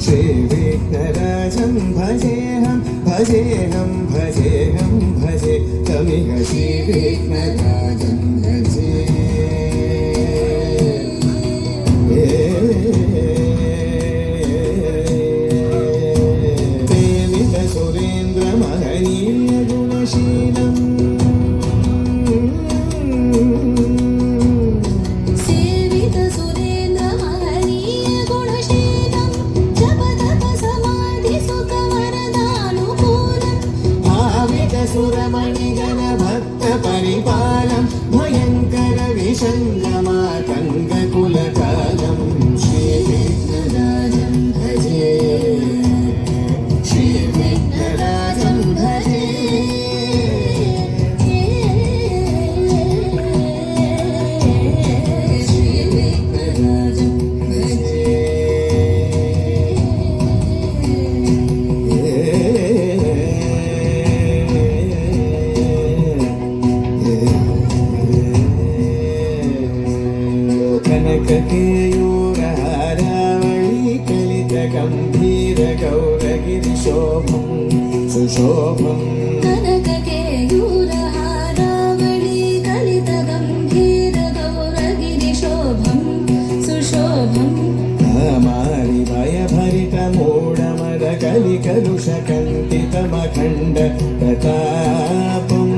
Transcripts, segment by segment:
श्रीविघ्नराजं भजेऽहं भजेऽहं भजेऽहं भजे तमिह श्रीविघ्नराजं भजे प्रेमितसुरेन्द्रमहनीयगुणशीलम् सुरमणिगण भक्त परिपालं भयंकर विषंगमातंग कुलकालं श्रीविघ्नराजं भजे श्रीविघ्नराजं भजे श्रीविघ्नराजं कनककेयूरहारावळी कलितगम्भीरगौरगिरिशोभं सुशोभं कनककेयूरहारावळी कलितगम्भीरगौरगिरिशोभं सुशोभं कामारिभयभरितमूढमदकलिकलुषकण्टितमखण्ड प्रतापम्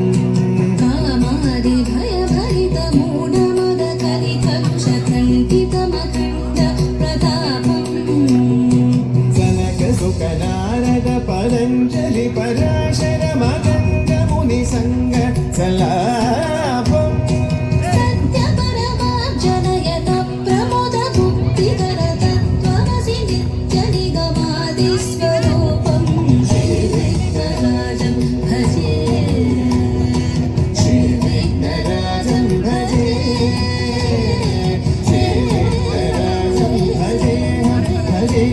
नारद पतञ्जलि पराशर मकरन्द मुनि संग सलापम् सत्यपरमार्जनयत प्रमोद मुक्तिकरत त्वमसि नित्यनिगमादिस्वरूपं श्रीविघ्नराजं भजे श्रीविघ्नराजं भजे श्रीविघ्नराजं भजे भजे